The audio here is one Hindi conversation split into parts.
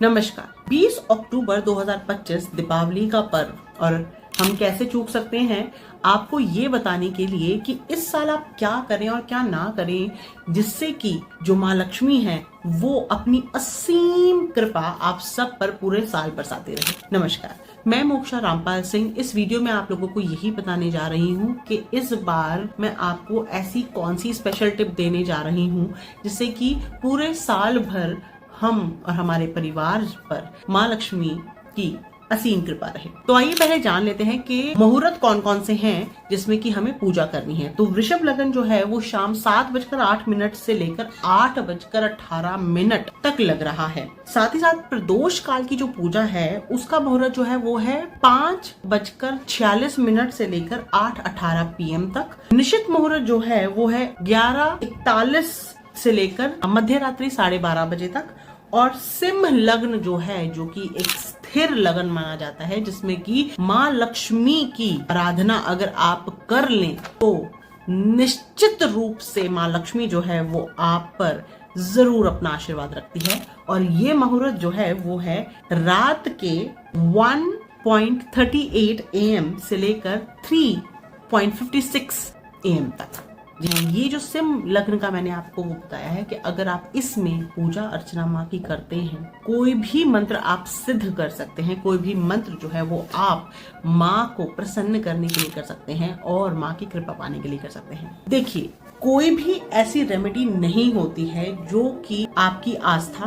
नमस्कार। 20 अक्टूबर 2025 दीपावली का पर्व और हम कैसे चूक सकते हैं आपको ये बताने के लिए कि इस साल आप क्या करें और क्या ना करें जिससे कि जो माँ लक्ष्मी है वो अपनी असीम कृपा आप सब पर पूरे साल बरसाते रहे। नमस्कार, मैं मोक्षा रामपाल सिंह। इस वीडियो में आप लोगों को यही बताने जा रही हूँ कि इस बार मैं आपको ऐसी कौन सी स्पेशल टिप देने जा रही हूँ जिससे कि पूरे साल भर हम और हमारे परिवार पर माँ लक्ष्मी की असीम कृपा रहे। तो आइए पहले जान लेते हैं कि मुहूर्त कौन कौन से हैं जिसमें कि हमें पूजा करनी है। तो वृषभ लगन जो है वो शाम 7:08 से लेकर 8:18 तक लग रहा है। साथ ही साथ प्रदोष काल की जो पूजा है उसका मुहूर्त जो है वो है 5:46 से लेकर 8:18 PM तक। निश्चित मुहूर्त जो है वो है 11:41 से लेकर मध्य रात्रि 12:30 बजे तक। और सिंह लग्न जो है जो कि एक स्थिर लगन माना जाता है जिसमें कि माँ लक्ष्मी की आराधना अगर आप कर लें तो निश्चित रूप से माँ लक्ष्मी जो है वो आप पर जरूर अपना आशीर्वाद रखती है। और ये मुहूर्त जो है वो है रात के 1:38 AM से लेकर 3:56 AM तक। ये जो सिंह लग्न का मैंने आपको वो बताया है कि अगर आप इसमें पूजा अर्चना माँ की करते हैं, कोई भी मंत्र आप सिद्ध कर सकते हैं, कोई भी मंत्र जो है वो आप माँ को प्रसन्न करने के लिए कर सकते हैं और माँ की कृपा पाने के लिए कर सकते हैं। देखिए, कोई भी ऐसी रेमेडी नहीं होती है जो कि आपकी आस्था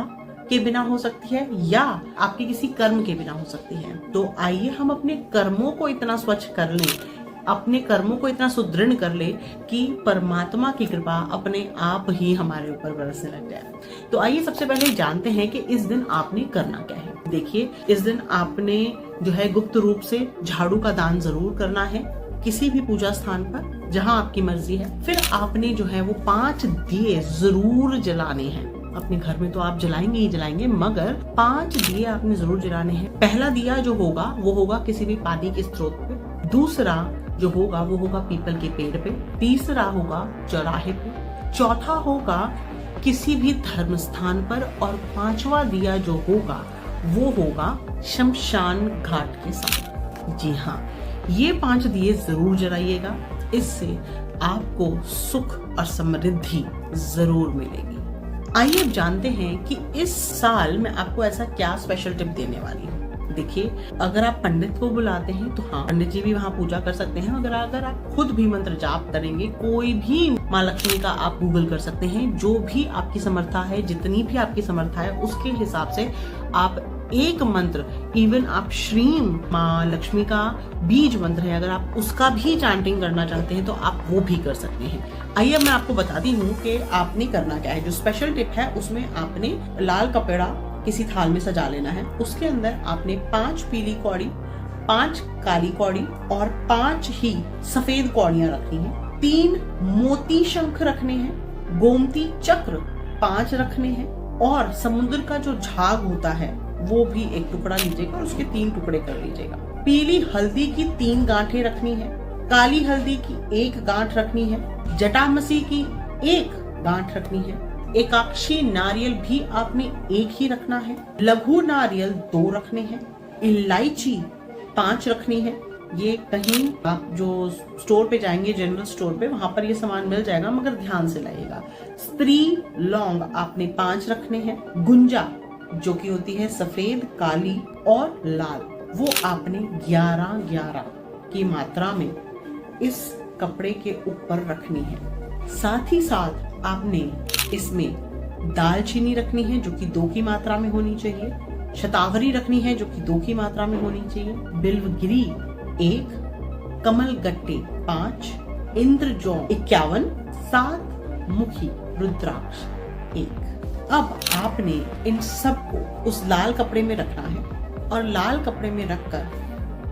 के बिना हो सकती है या आपके किसी कर्म के बिना हो सकती है। तो आइए हम अपने कर्मों को इतना स्वच्छ कर लें, अपने कर्मों को इतना सुदृढ़ कर ले कि परमात्मा की कृपा अपने आप ही हमारे ऊपर बरसने लग जाए। तो आइए सबसे पहले जानते हैं कि इस दिन आपने करना क्या है। देखिए, इस दिन आपने जो है गुप्त रूप से झाड़ू का दान जरूर करना है किसी भी पूजा स्थान पर जहां आपकी मर्जी है। फिर आपने जो है वो 5 दिए जरूर जलाने हैं। अपने घर में तो आप जलाएंगे ही जलाएंगे, मगर 5 दिए आपने जरूर जलाने हैं। पहला दिया जो होगा वो होगा किसी भी पानी के स्रोत पे, दूसरा जो होगा वो होगा पीपल के पेड़ पे, तीसरा होगा चौराहे पे, चौथा होगा किसी भी धर्म स्थान पर और 5वां दिया जो होगा वो होगा शमशान घाट के साथ। जी हाँ, ये 5 दिए जरूर जलाइएगा, इससे आपको सुख और समृद्धि जरूर मिलेगी। आइए अब जानते हैं कि इस साल मैं आपको ऐसा क्या स्पेशल टिप देने वाली हूँ। देखिए, अगर आप पंडित को बुलाते हैं तो हाँ, पंडित जी भी वहाँ पूजा कर सकते हैं। अगर आप खुद भी मंत्र जाप करेंगे, कोई भी माँ लक्ष्मी का आप गूगल कर सकते हैं। जो भी आपकी समर्था है, जितनी भी आपकी समर्था है उसके हिसाब से आप एक मंत्र, इवन आप श्रीम माँ लक्ष्मी का बीज मंत्र है, अगर आप उसका भी चैंटिंग करना चाहते हैं तो आप वो भी कर सकते हैं। आइए मैं आपको बताती हूँ कि आपने करना क्या है। जो स्पेशल टिप है उसमें आपने लाल कपड़ा किसी थाल में सजा लेना है। उसके अंदर आपने 5 पीली कौड़ी, 5 काली कौड़ी और 5 ही सफेद कौड़ियां रखनी है। 3 मोती शंख रखने हैं, गोमती चक्र 5 रखने हैं और समुद्र का जो झाग होता है वो भी एक टुकड़ा लीजिएगा और उसके 3 टुकड़े कर लीजिएगा। पीली हल्दी की 3 गांठें रखनी है, काली हल्दी की 1 गांठ रखनी है, जटामसी की 1 गांठ रखनी है, एकाक्षी नारियल भी आपने 1 ही रखना है, लघु नारियल 2 रखने हैं, इलायची 5 रखनी है। ये कहीं आप जो स्टोर पे जाएंगे, जनरल स्टोर पे, वहां पर ये सामान मिल जाएगा, मगर ध्यान से लाइएगा। स्त्री लौंग आपने 5 रखने हैं। गुंजा जो की होती है सफेद, काली और लाल, वो आपने 11-11 की मात्रा में इस कपड़े के ऊपर रखनी है। साथ ही साथ आपने इसमें दालचीनी रखनी है जो कि 2 की मात्रा में होनी चाहिए, शतावरी रखनी है जो कि 2 की मात्रा में होनी चाहिए, बिल्वगिरी 1, कमल गट्टे 5, इंद्रजौ 51, 7 मुखी रुद्राक्ष 1। अब आपने इन सबको उस लाल कपड़े में रखना है और लाल कपड़े में रखकर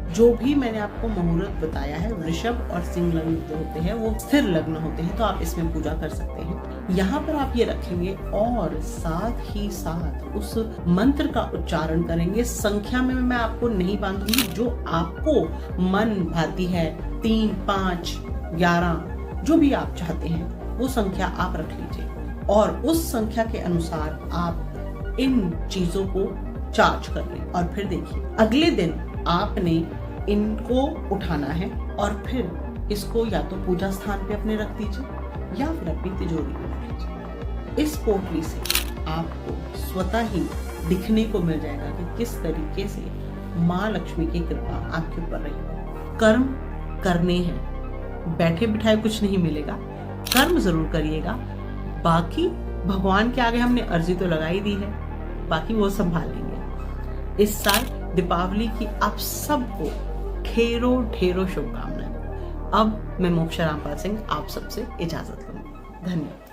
जो भी मैंने आपको मुहूर्त बताया है, वृषभ और सिंह लग्न जो होते हैं वो स्थिर लग्न होते हैं, तो आप इसमें पूजा कर सकते हैं। यहाँ पर आप ये रखेंगे और साथ ही साथ उस मंत्र का उच्चारण करेंगे। संख्या में मैं आपको नहीं बांधूंगी, जो आपको मन भाती है 3, 5, 11 जो भी आप चाहते हैं वो संख्या आप रख लीजिए और उस संख्या के अनुसार आप इन चीजों को चार्ज कर लें। और फिर देखिए अगले दिन आपने इनको उठाना है और फिर इसको या तो पूजा स्थान पे अपने रख दीजिए या फिर अपनी तिजोरी में रख दीजिए। इस पोटली से आपको स्वतः ही दिखने को मिल जाएगा कि किस तरीके से माँ लक्ष्मी की कृपा आपके ऊपर रही। कर्म करने हैं, बैठे बिठाए कुछ नहीं मिलेगा, कर्म जरूर करिएगा। बाकी भगवान के आगे हमने अर्जी तो लगाई दी है, बाकी वो संभाल लेंगे। इस साल दीपावली की आप सबको ढेरों ढेरों शुभकामनाएं। अब मैं मोक्षा रामपाल सिंह आप सबसे इजाजत लूंगी। धन्यवाद।